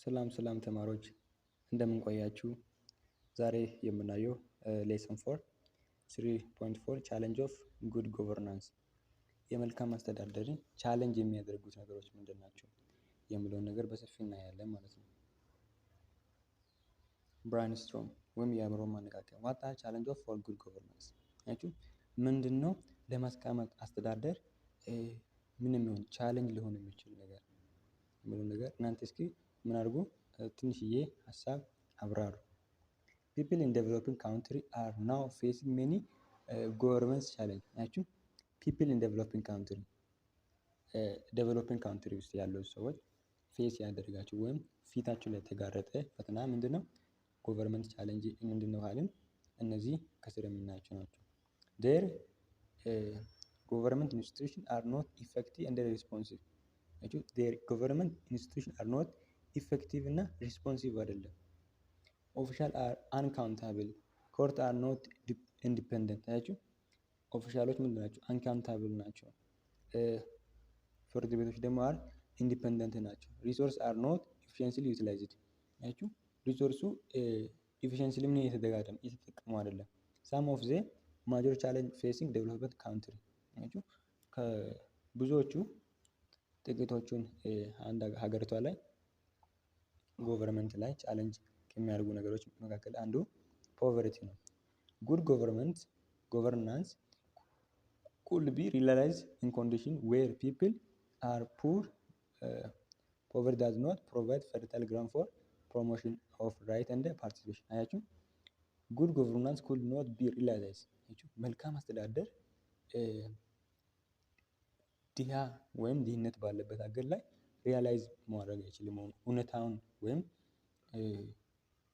ሰላም ተማሪዎች እንደምን ቆያችሁ? ዛሬ የምናየው ሌሰን 4 3.4 ቻሌንጅ ኦፍ ጉድ ጎቨርናንስ የመልካም አስተዳደርን ቻሌንጅ የሚያደርጉት ነገሮች ምንድን ናቸው የሚለውን ነገር በሰፊው እናያለን ማለት ነው። ብራይንስቶርም ወይም የአእምሮ ማነቃቂያ ዋት አር ቻሌንጅ ኦፍ ፎር ጉድ ጎቨርናንስ ናችሁ። ምንድን ነው ለመልካም አስተዳደር ምንም ይሁን ቻሌንጅ ሊሆን የሚችል ነገር የሚለው ነገር እናንተ እስኪ ምን አድርጉ ትንሽዬ ሀሳብ አብራሩ። People in developing country are now facing many governance challenge ናችሁ። People in developing country ውስጥ ያሉ ሰዎች ፌስ ያደርጋቸው ወይም ፊታቸው ላይ የተጋረጠ ፈተና ምንድነው? ጎቨርንመንት ቻሌንጅ ምንድነው ካልን እነዚህ ከስር የምናያቸው ናቸው። Their government institutions are not effective and responsive ናችሁ። Their government institutions are not effective እና responsive አይደለም። ኦፊሻል አር አንካውንታብል ኮርት አር ኖት ኢንዲፔንደንት ናቸው። ኦፊሻሎች ምንድን ናቸው? አንካውንታብል ናቸው። ፍርድ ቤቶች ደግሞ አር ኢንዲፔንደንት ናቸው። ሪሶርስ አር ኖት ኢፊሽንሲሊ ዩቲላይዝድ ናቸው። ሪሶርሱ ኢፊሽንሲሊ ምን እየተጠቀሙ አይደለም። ሳም ኦፍ ዘ ማጆር ቻሌንጅ ፌሲንግ ዴቨሎፕመንት ካንትሪ ናቸው። ከብዙዎቹ ጥቂቶቹን አንድ ሀገሪቷ ላይ ጎቨርንመንት ላይ ቻሌንጅ ከሚያደርጉ ነገሮች መካከል አንዱ ፖቨርቲ ነው። ጉድ ጎቨርናንስ could be realized in condition where people are poor. Poverty does not provide fertile ground for promotion of right and participation አያችሁ። good governance could not be realized መልካም አስተዳደር ድሃ ወይም ድህነት ባለበት ሀገር ላይ ሪያላይዝ ማድረግ አይችልም። እውነታውን ወይም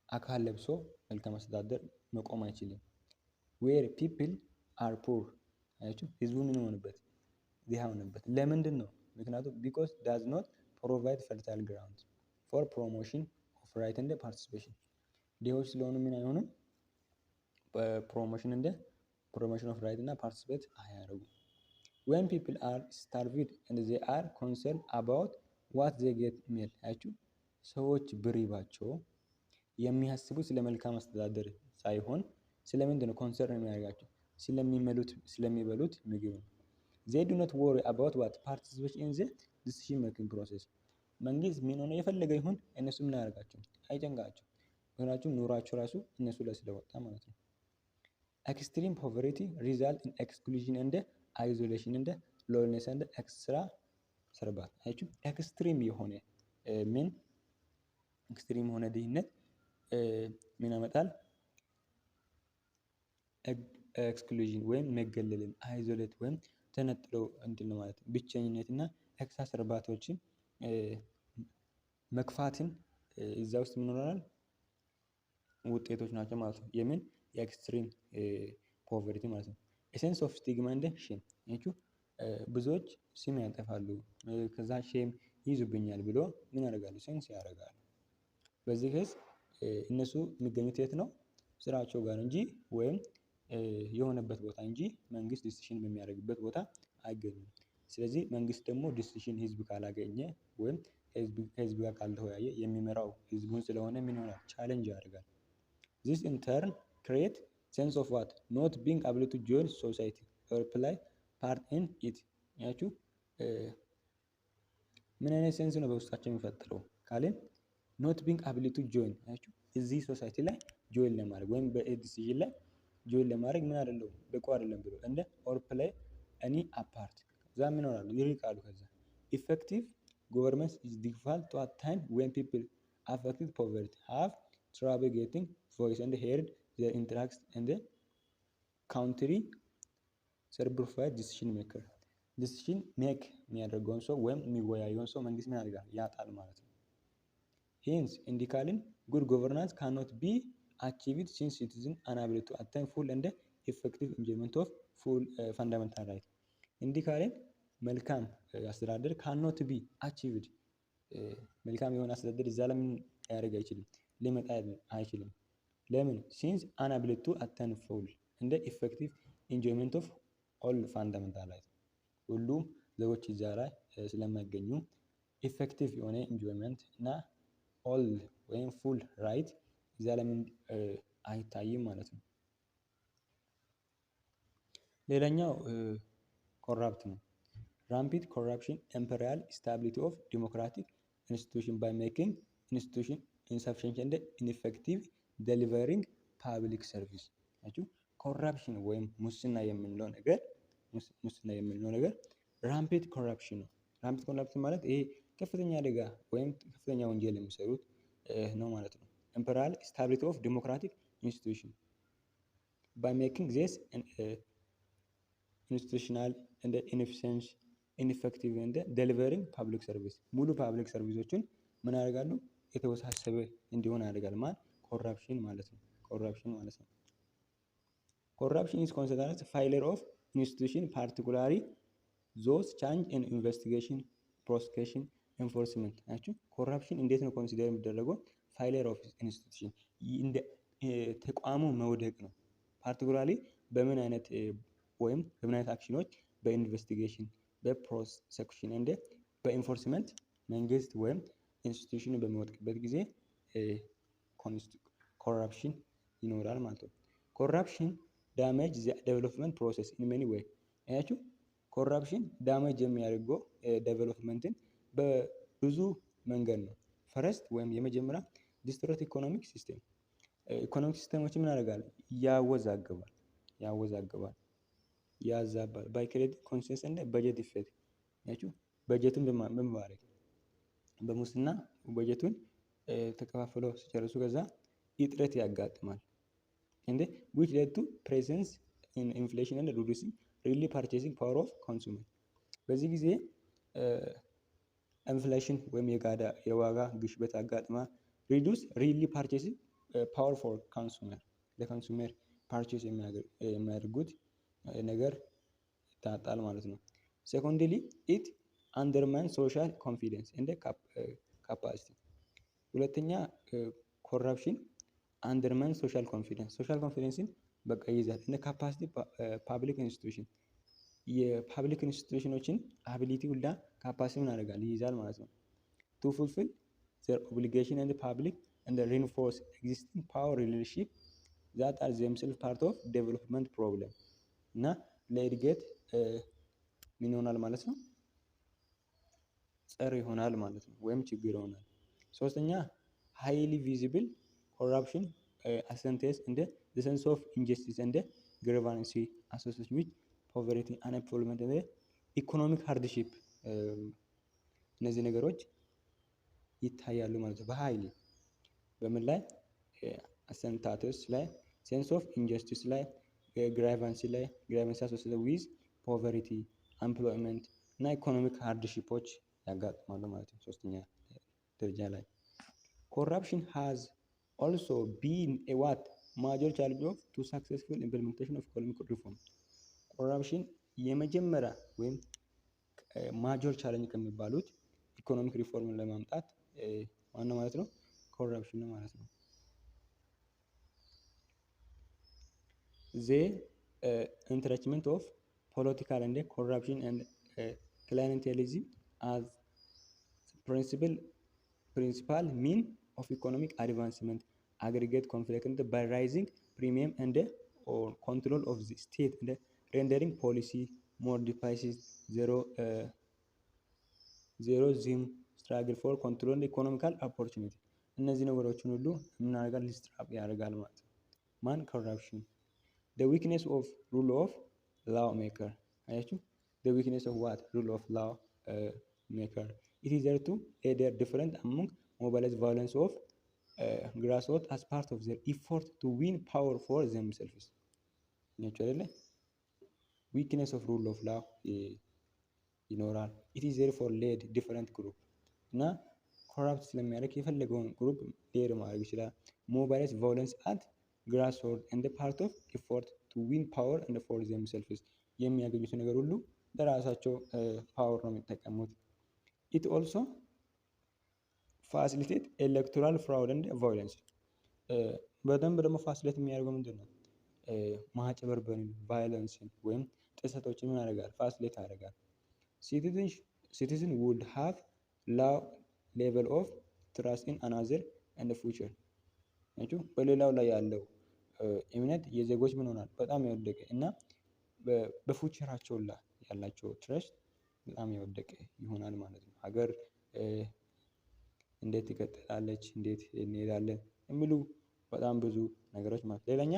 አካል ለብሶ መልካም አስተዳደር መቆም አይችልም። ዌር ፒፕል አር ፑር አያችሁ። ህዝቡ ምን ሆነበት? ድሃ ሆነበት። ለምንድን ነው? ምክንያቱም ቢኮዝ ዳዝ ኖት ፕሮቫይድ ፈርታይል ግራውንድ ፎር ፕሮሞሽን ኦፍ ራይት እንደ ፓርቲሲፔሽን ድሆች ስለሆኑ ምን አይሆንም? ፕሮሞሽን ኦፍ ራይት እና ፓርቲሲፔት አያደርጉም። ዌን ፒፕል አር ስታርቪድ ኤንድ ዜ አር ኮንሰርን አባውት ዋት ዜ ጌት ሜል አያችሁ። ሰዎች ብሪባቸው የሚያስቡት ስለ መልካም አስተዳደር ሳይሆን ስለምንድን ነው ኮንሰርን የሚያደርጋቸው? ስለሚበሉት ምግብ ነው። they do not worry about what participation in the decision making process መንግስት ምን ሆነ የፈለገ ይሁን እነሱ ምን ያደርጋቸው አይጨንቃቸው። ምክንያቱም ኑሯቸው ራሱ እነሱ ላይ ስለወጣ ማለት ነው። extreme poverty result in exclusion and isolation and loneliness and extra ሰርባት አያችሁ። ኤክስትሪም የሆነ ድህነት ምን ያመጣል? ኤክስክሉዥን ወይም መገለልን፣ አይዞሌት ወይም ተነጥለው እንትን ማለት ነው። ብቸኝነት እና ኤክሳስ እርባታዎችን መክፋትን እዛ ውስጥ ምን ይኖራል? ውጤቶች ናቸው ማለት ነው። የምን የኤክስትሪም ፖቨርቲ ማለት ነው። ኤሴንስ ኦፍ ስቲግማ እንደ ሼም ናችሁ። ብዙዎች ስም ያጠፋሉ፣ ከዛ ሼም ይይዙብኛል ብሎ ምን ያደርጋሉ? ሴንስ ያደርጋሉ። በዚህ ኬዝ እነሱ የሚገኙት የት ነው? ስራቸው ጋር እንጂ ወይም የሆነበት ቦታ እንጂ መንግስት ዲሲሽን በሚያደርግበት ቦታ አይገኙም። ስለዚህ መንግስት ደግሞ ዲሲሽን ህዝብ ካላገኘ ወይም ከህዝብ ጋር ካልተወያየ የሚመራው ህዝቡን ስለሆነ ምን ይሆናል? ቻሌንጅ ያደርጋል። this in turn create sense of what not being able to join society or play part in it ያችሁ ምን አይነት ሴንስ ነው በውስጣቸው የሚፈጥረው ካልን not being able to join ያችሁ እዚህ ሶሳይቲ ላይ ጆይን ለማድረግ ወይም በዲሲዥን ላይ ጆይን ለማድረግ ምን አይደለም በቁ አይደለም ብሎ እንደ or play any apart እዛ ምን ይሆናሉ? ይርቃሉ። ከዛ effective government is difficult to attain when people affected poverty have trouble getting voice and heard their interests and the country certified decision maker decision make የሚያደርገውን ሰው ወይም የሚወያየውን ሰው መንግስት ምን ያደርጋል? ያጣል ማለት ነው። hence indicating good governance cannot be achieved since citizens unable to attain full and effective enjoyment of full fundamental right indicating መልካም አስተዳደር cannot be achieved መልካም የሆነ አስተዳደር እዛ ለምን ያደርግ አይችልም? ሊመጣ አይችልም። ለምን? since unable to attain full and effective enjoyment of all fundamental right ሁሉም ዜጎች እዛ ላይ ስለማይገኙ ኢፌክቲቭ የሆነ ኢንጆይመንት እና ኦል ወይም ፉል ራይት እዛ ለምን አይታይም ማለት ነው። ሌላኛው ኮራፕት ነው። ራምፒድ ኮራፕሽን ኢምፐሪያል ስታቢሊቲ ኦፍ ዲሞክራቲክ ኢንስቲቱሽን ባይ ሜኪንግ ኢንስቲቱሽን ኢንሰፊሽንት ኤንድ ኢንኤፌክቲቭ ዴሊቨሪንግ ፓብሊክ ሰርቪስ። ኮራፕሽን ወይም ሙስና የምንለው ነገር ራምፒድ ኮራፕሽን ነው። ራምፒድ ኮራፕሽን ማለት ይሄ ከፍተኛ አደጋ ወይም ከፍተኛ ወንጀል የሚሰሩት ነው ማለት ነው። ኢምፐሪያል ስታቢሊቲ ኦፍ ዲሞክራቲክ ኢንስቲቱሽን ባይ ሜኪንግ ዚስ ኢንስቲቱሽናል እንደ ኢንኤፌክቲቭ እንደ ዴሊቨሪንግ ፓብሊክ ሰርቪስ ሙሉ ፓብሊክ ሰርቪሶችን ምን ያደርጋሉ? የተወሳሰበ እንዲሆን ያደርጋል። ኮራፕሽን ማለት ነው። ኮራፕሽን ኢዝ ኮንሲደርድ ፋይለር ኦፍ ኢንስቲቱሽን ፓርቲኩላሪ ዞስ ቻንጅ ኢን ኢንቨስቲጌሽን ፕሮሲኪዩሽን ኤንፎርስመንት ናቸው። ኮራፕሽን እንዴት ነው ኮንሲደር የሚደረገው? ፋይለር ኦፍ ኢንስቲቱሽን እንደ ተቋሙ መውደቅ ነው። ፓርቲኩላሪ በምን አይነት ወይም በምን አይነት አክሽኖች? በኢንቨስቲጌሽን በፕሮሲኪዩሽን እንደ በኢንፎርስመንት መንግስት ወይም ኢንስቲቱሽኑ በሚወድቅበት ጊዜ ኮራፕሽን ይኖራል ማለት ነው። ኮራፕሽን ዳሜጅ ዘ ዴቨሎፕመንት ፕሮሰስ ኢን ሜኒ ዌይ። አያችሁ ኮራፕሽን ዳሜጅ የሚያደርገው ዴቨሎፕመንትን በብዙ መንገድ ነው። ፈረስት ወይም የመጀመሪያ ዲስትሮት ኢኮኖሚክ ሲስተም። ኢኮኖሚክ ሲስተሞችን ምን ያደርጋል? ያወዛግባል፣ ያዛባል። ባይ ክሬዲት ኮንሴንስ እንደ በጀት ኢፌክት። አያችሁ በጀቱን በማድረግ በሙስና በጀቱን ተከፋፍለው ሲጨርሱ ከዛ እጥረት ያጋጥማል። እንደ which led to presence in inflation and reducing really purchasing power of consumer። በዚህ ጊዜ ኢንፍሌሽን ወይም የዋጋ ግሽበት አጋጥማ reduce really purchasing power for consumer ለኮንሱመር ፓርቼስ የሚያደርጉት ነገር ይታጣል ማለት ነው። ሴኮንድሊ ኢት አንደርማይን ሶሻል ኮንፊደንስ እንደ ካፓሲቲ። ሁለተኛ ኮራፕሽን አንደርማይን ሶሻል ኮንፊደንስን በቃ ይይዛል። እንደ ካፓሲቲ ፓብሊክ ኢንስቲቱሽን የፓብሊክ ኢንስቲቱሽኖችን አቢሊቲ ሁላ ካፓሲቲ ምን ያደርጋል? ይይዛል ማለት ነው። ቱ ፉልፊል ዘር ኦብሊጌሽን ኤንድ ፓብሊክ ኤንድ ሪንፎርስ ኤግዚስቲንግ ፓወር ሪሌሽንሺፕ ዛት አር ዘምሰልቭስ ፓርት ኦፍ ዴቨሎፕመንት ፕሮብለም እና ለእድገት ምን ይሆናል ማለት ነው? ጸር ይሆናል ማለት ነው፣ ወይም ችግር ይሆናል። ሶስተኛ ሃይሊ ቪዚብል ኮራፕሽን አሰንቴስ እንደ the sense of injustice and grievancy associated with poverty, unemployment and economic hardship እነዚህ ነገሮች ይታያሉ ማለት ነው። በሃይሊ በምን ላይ? አሰንታተስ ላይ፣ ሴንስ ኦፍ ኢንጀስቲስ ላይ፣ ግራቫንሲ ላይ፣ ግራቫንሲ associated with poverty, unemployment እና ኢኮኖሚክ ሃርድሺፖች ያጋጥማሉ ማለት ነው። ሶስተኛ ደረጃ ላይ ኮራፕሽን has also been a what major challenge of to successful implementation of economic reform። ኮራፕሽን የመጀመሪያ ወይም ማጆር ቻሌንጅ ከሚባሉት ኢኮኖሚክ ሪፎርምን ለማምጣት ዋናው ማለት ነው ኮራፕሽን ነው ማለት ነው። ዘ ኢንትረችመንት ኦፍ ፖለቲካል እንደ ኮራፕሽን ኤንድ ክላይንቴሊዝም አዝ ፕሪንሲፓል ሚን of economic advancement aggregate conflict by rising premium and or control of the state and rendering policy more difficile. zero zim struggle for control and economical opportunity። እነዚህ ነገሮችን ሁሉ ምን ያደርጋል? ዲስትራፕ ያደርጋል ማለት ነው። ማን? ኮራፕሽን። the weakness of rule of law maker። አያችሁ the weakness of what? rule of law maker it is there to either different among mobilize violence of grassroots as part of their effort to win power for themselves። naturally weakness of rule of law ይኖራል። it is therefore led different group እና ኮራፕት ስለሚያደርግ የፈለገውን ግሩፕ ሌድ ማድረግ ይችላል። mobilize violence at grassroots and the part of effort to win power and for themselves የሚያገኙት ነገር ሁሉ ለራሳቸው ፓወር ነው የሚጠቀሙት። it also ፋሲሊቴት ኤሌክቶራል ፍራውድ ኤንድ ቫዮለንስ። በደንብ ደግሞ ፋሲሊቴት የሚያደርገው ምንድን ነው? ማጭበርበርን፣ ቫዮለንስን ወይም ጥሰቶችን ምን ያደርጋል? ፋሲሊቴት ያደርጋል። ሲቲዝን ውድ ሃቭ ላው ሌቨል ኦፍ ትራስት ኢን አናዘር ኤንድ ፊውቸር ናቸው። በሌላው ላይ ያለው እምነት የዜጎች ምን ሆናል በጣም የወደቀ እና በፊውቸራቸው ላይ ያላቸው ትረስት በጣም የወደቀ ይሆናል ማለት ነው። ሀገር እንዴት ትቀጥላለች፣ እንዴት እንሄዳለን የሚሉ በጣም ብዙ ነገሮች ማለት። ሌላኛ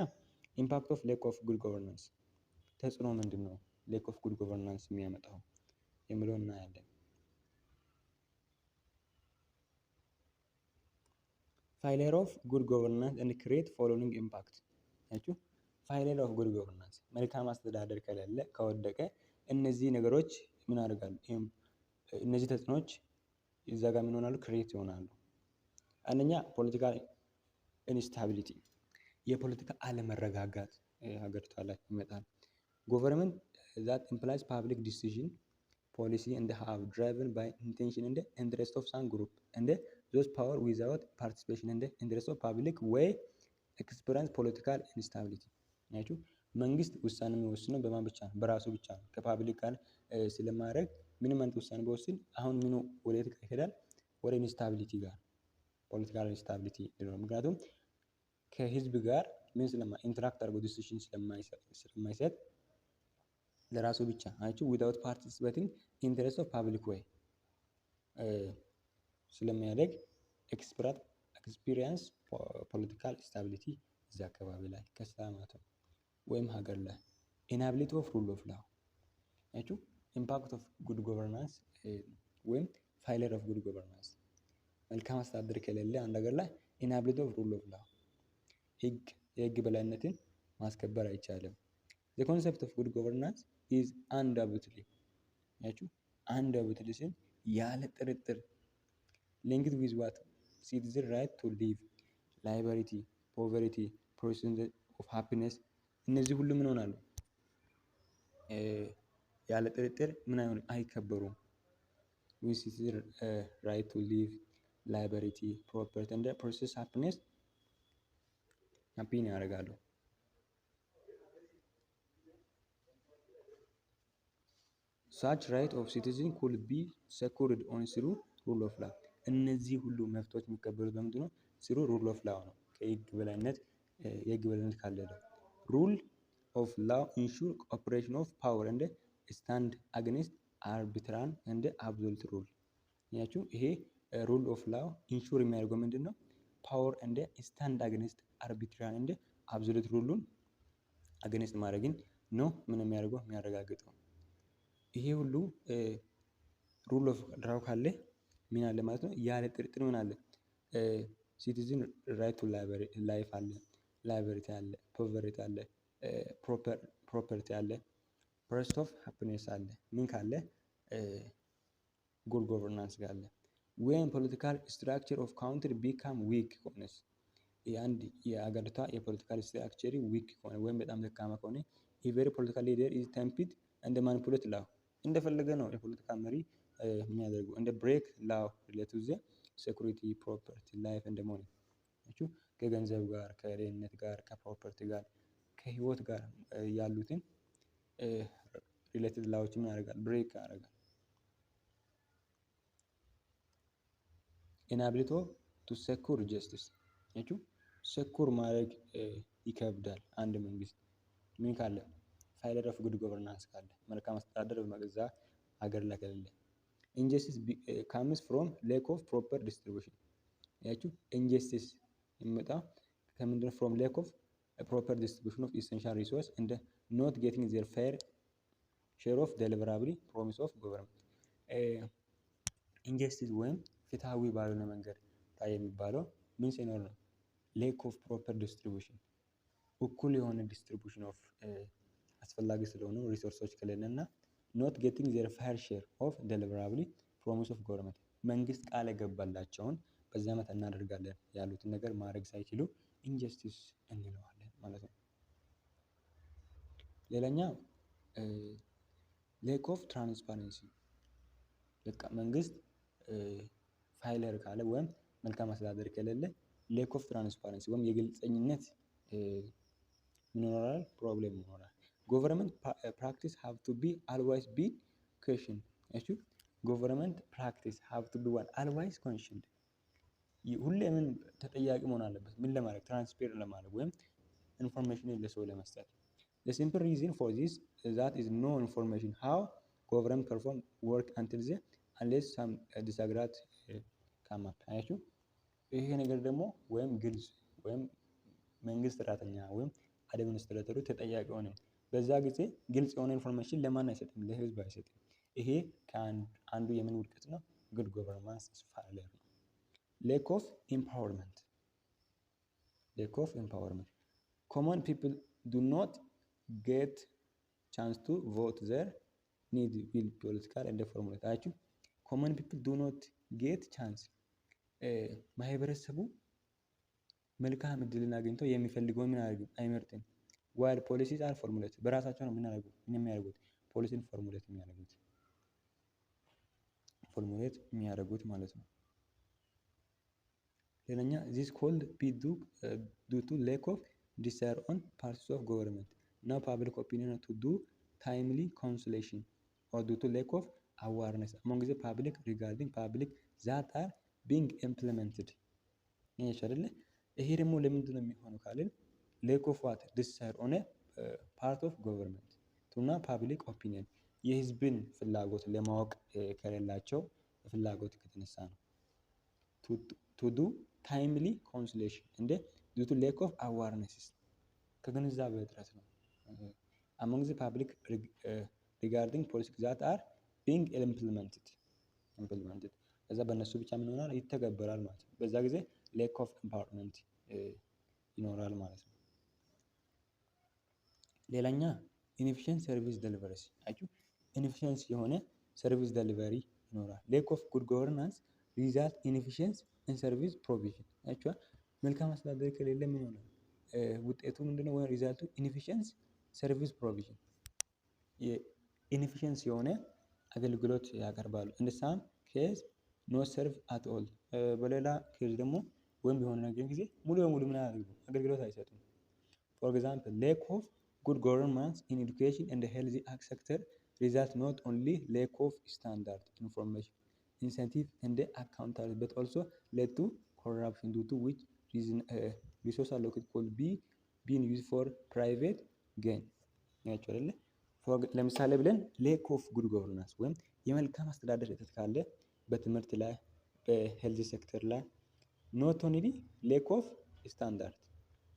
ኢምፓክት ኦፍ ሌክ ኦፍ ጉድ ጎቨርናንስ ተጽዕኖ ምንድን ነው ሌክ ኦፍ ጉድ ጎቨርናንስ የሚያመጣው የሚለው እናያለን። ፋይለር ኦፍ ጉድ ጎቨርናንስ ኤንድ ክሬት ፎሎዊንግ ኢምፓክት ናችሁ። ፋይለር ኦፍ ጉድ ጎቨርናንስ መልካም አስተዳደር ከሌለ ከወደቀ እነዚህ ነገሮች ምን ያደርጋሉ? እነዚህ ተጽዕኖዎች እዛ ጋር ምን ይሆናሉ? ክሬት ይሆናሉ። አንደኛ ፖለቲካል ኢንስታቢሊቲ የፖለቲካ አለመረጋጋት ሀገሪቷ ላይ ይመጣል። ጎቨርንመንት ዛት ኢምፕላይዝ ፓብሊክ ዲሲዥን ፖሊሲ and have driven by intention and interest of some group and those power without participation and interest of public way experience political instability ናችሁ። መንግስት ውሳኔ የሚወስነው በማን ብቻ ነው? በራሱ ብቻ ነው። ከፓብሊክ ጋር ስለማድረግ ምንም አይነት ውሳኔ በወስን አሁን ምኑ ወዴት ይሄዳል? ወደ ኢንስታቢሊቲ ጋር ፖለቲካል ኢንስታቢሊቲ ነው። ምክንያቱም ከህዝብ ጋር ምን ኢንተራክት አድርጎ ዲሲሽን ስለማይሰጥ ለራሱ ብቻ ናችሁ። ዊዛውት ፓርቲሲፔቲንግ ኢንተረስት ኦፍ ፓብሊክ ወይ ስለሚያደግ ኤክስፒሪየንስ ፖለቲካል ስታቢሊቲ እዛ አካባቢ ላይ ከሰላማት ወይም ሀገር ላይ ኢናቢሊቲ ኦፍ ሩል ኦፍ ላው ናችሁ። ኢምፓክት ኦፍ ጉድ ጎቨርናንስ ወይም ፋይለር ኦፍ ጉድ ጎቨርናንስ መልካም አስተዳደር ከሌለ አንድ ሀገር ላይ ኢናቢሊቲ ኦፍ ሩል ኦፍ ላው የህግ በላይነትን ማስከበር አይቻልም። the concept of good governance is undoubtedly ናችሁ undoubtedly ሲል ያለ ጥርጥር linked with what citizen right to live liberty poverty pursuit of happiness እነዚህ ሁሉ ምን ሆናሉ? ያለ ጥርጥር ምን አይከበሩም። with citizen right to live liberty property and pursuit happiness happy ያደርጋሉ። such right of citizen could be secured on through rule of law እነዚህ ሁሉ መብቶች የሚከበሩት በምንድን ነው? through rule of law ነው። ከህግ በላይነት የህግ በላይነት ካለ rule of law ensure operation of power and stand against arbitrary and absolute rule ያችሁ ይሄ rule of law ensure የሚያደርገው ምንድን ነው? power and stand against arbitrary and absolute rule against ማድረግን ነው ምን የሚያደርገው የሚያረጋግጠው። ይሄ ሁሉ ሩል ኦፍ ላው ካለ ምን አለ ማለት ነው? ያለ ጥርጥር ምን አለ? ሲቲዝን ራይት ቱ ላይፍ አለ፣ ላይበሪቲ አለ፣ ፖቨርቲ አለ፣ ፕሮፐርቲ አለ፣ ፐርሱት ኦፍ ሃፒነስ አለ። ምን ካለ? ጉድ ጎቨርናንስ ካለ። ዌን ፖለቲካል ስትራክቸር ኦፍ ካውንትሪ ቢካም ዊክ ከሆነስ የአንድ የአገሪቷ የፖለቲካል ስትራክቸር ዊክ ከሆነ ወይም በጣም ደካማ ከሆነ ኢቨሪ ፖለቲካል ሊደር ኢዝ ተምፒድ እንደ ማኒፑሌት ላው እንደፈለገ ነው የፖለቲካ መሪ የሚያደርገው። እንደ ብሬክ ላው ሪሌቲቭ ዘ ሴኩሪቲ ፕሮፐርቲ ላይፍ እንደ ሞኒ ናችሁ። ከገንዘብ ጋር ከደህንነት ጋር ከፕሮፐርቲ ጋር ከህይወት ጋር ያሉትን ሪሌቲቭ ላዎች ምን ያደርጋል? ብሬክ ያደርጋል። ኢናቢሊቲ ቱ ሴኩር ጀስቲስ ናችሁ። ሴኩር ማድረግ ይከብዳል። አንድ መንግስት ምን ካለ? ፋይለር ኦፍ ጉድ ጎቨርናንስ ካለ መልካም አስተዳደር በመገዛ ሀገር ላይ ከሌለ። ኢንጀስቲስ ካምስ ፍሮም ሌክ ኦፍ ፕሮፐር ዲስትሪቢዩሽን ያችሁ ኢንጀስቲስ የሚመጣ ከምንድነው? ፍሮም ሌክ ኦፍ ፕሮፐር ዲስትሪቢዩሽን ኦፍ ኢሰንሻል ሪሶርስ እንደ ኖት ጌቲንግ ዜር ፌር ሼር ኦፍ ዴሊቨራብል ፕሮሚስ ኦፍ ጎቨርንመንት። ኢንጀስቲስ ወይም ፍትሃዊ ባልሆነ መንገድ ታይ የሚባለው ምን ሲኖር ነው? ሌክ ኦፍ ፕሮፐር ዲስትሪቢዩሽን እኩል የሆነ ዲስትሪቢዩሽን ኦፍ አስፈላጊ ስለሆኑ ሪሶርሶች ከሌለ እና ኖት ጌቲንግ ዜር ፌር ሼር ኦፍ ዴሊቨራብል ፕሮሚስ ኦፍ ጎቨርንመንት መንግስት ቃል የገባላቸውን በዚህ ዓመት እናደርጋለን ያሉትን ነገር ማድረግ ሳይችሉ ኢንጀስቲስ እንለዋለን ማለት ነው። ሌላኛ ሌክ ኦፍ ትራንስፓረንሲ በቃ መንግስት ፋይለር ካለ ወይም መልካም አስተዳደር ከሌለ ሌክ ኦፍ ትራንስፓረንሲ ወይም የግልፀኝነት ምን ይኖራል? ፕሮብሌም ይኖራል። government practice have to be always be questioned. Government practice have to be what? Always questioned. ሁሌ ምን ተጠያቂ መሆን አለበት? ምን ለማድረግ? ትራንስፔር ለማድረግ ወይም ኢንፎርሜሽንን ለሰው ለመስጠት። the simple reason for this is that is no information how government perform work until the unless some disagreement come up አያችሁ። ይሄ ነገር ደግሞ ወይም ግልጽ ወይም መንግስት ሰራተኛ ወይም አድሚኒስትሬተሩ ተጠያቂ ሆነ በዛ ጊዜ ግልጽ የሆነ ኢንፎርሜሽን ለማን አይሰጥም? ለህዝብ አይሰጥም። ይሄ ከአንዱ የምን ውድቀት ነው? ጉድ ጎቨርናንስ ፋይለር ነው። lack of empowerment common people do not get chance to vote their need will political and formulate አያችሁ። common people do not get chance ማህበረሰቡ መልካም እድልን አግኝቶ የሚፈልገው ምን አያደርግም? አይመርጥም። while policies are formulated በራሳቸው ነው የሚያደርጉት ፖሊሲን ፎርሙሌት የሚያደርጉት ማለት ነው። ሌላኛ this could be due to lack of desire on parts of government now public opinion to do timely consultation or due to lack of awareness among the public regarding public that are being implemented አይደለ? ይሄ ደግሞ ለምንድን ነው የሚሆነው ካልን lack of what desire on a part of government እና ፐብሊክ ኦፒኒየን የህዝብን ፍላጎት ለማወቅ ከሌላቸው ፍላጎት ከተነሳ ነው። to do timely consultation እንደ due to lack of awareness ከግንዛቤ እጥረት ነው። among the public regarding policies that are being implemented ከዛ በእነሱ ብቻ ምን ይሆናል? ይተገበራል ማለት ነው። በዛ ጊዜ lack of empowerment ይኖራል ማለት ነው። ሌላኛ inefficient service delivery አያችሁ። inefficient የሆነ ሰርቪስ ዴሊቨሪ ይኖራል። lack of good governance result inefficiency in service provision አያችሁ። መልካም አስተዳደር ከሌለ ምን ይሆናል? ውጤቱ ምንድነው? ወይ ሪዛልቱ inefficiency service provision ኢንኤፊሽንሲ የሆነ አገልግሎት ያቀርባሉ። in some case no serve at all በሌላ ኬዝ ደግሞ ወይም የሆነ ነገር ጊዜ ሙሉ በሙሉ ምን አያደርጉም? አገልግሎት አይሰጡም። for example lack of good governance in education and the health sector result not only lack of standard information incentive and accountability but also led to corruption due to which resources allocated could be being used for private gain ያቸው አይደለ? ለምሳሌ ብለን lack of good governance ወይም የመልካም አስተዳደር እጥረት ካለ በትምህርት ላይ በሄልዝ ሴክተር ላይ not only lack of standard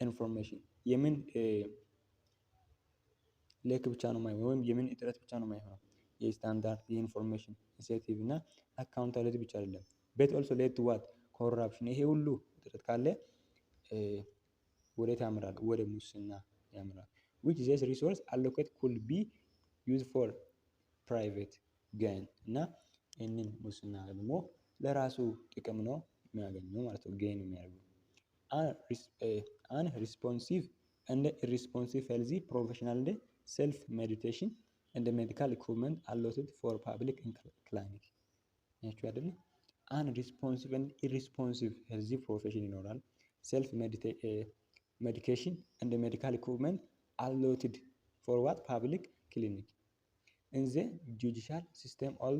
information የምን ሌክ ብቻ ነው የማይሆነው ወይም የምን እጥረት ብቻ ነው የማይሆነው የስታንዳርድ የኢንፎርሜሽን ኢንሴንቲቭ እና አካውንታቢሊቲ ብቻ አይደለም but also led to what corruption ይሄ ሁሉ እጥረት ካለ ወዴት ያምራል? ወደ ሙስና ያምራል። which this resource allocate could be used for private gain እና ይህንን ሙስና ደግሞ ለራሱ ጥቅም ነው የሚያገኘው ማለት ነው። gain የሚያደርገው unresponsive and irresponsive healthy professional and self meditation and medical equipment allotted for public clinic ያችሁ አይደል? unresponsive and irresponsive healthy profession ይኖራል። self medication and medical equipment allotted for what public clinic in the judicial system all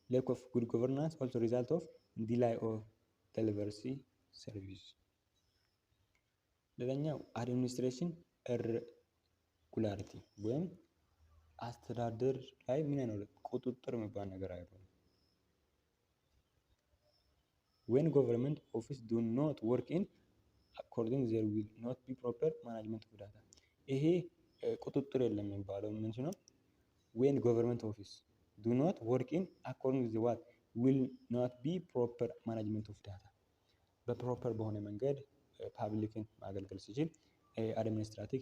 lack of good governance also result of delay of delivery service ሌላኛው አድሚኒስትሬሽን ኢሬጉላሪቲ ወይም አስተዳደር ላይ ምን አይኖርም? ቁጥጥር የሚባል ነገር አይኖርም። when government office do not work in according there will not be proper management of data ይሄ ቁጥጥር የለም የሚባለው ምንድን ነው? when government office do not work in according to what will not be proper management of data በፕሮፐር በሆነ መንገድ ፓብሊክን ማገልገል ሲችል አድሚኒስትራቲቭ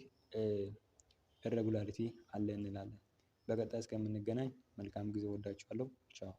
ኢሬጉላሪቲ አለ እንላለን። በቀጣይ እስከምንገናኝ መልካም ጊዜ ወዳችኋለሁ። ቻው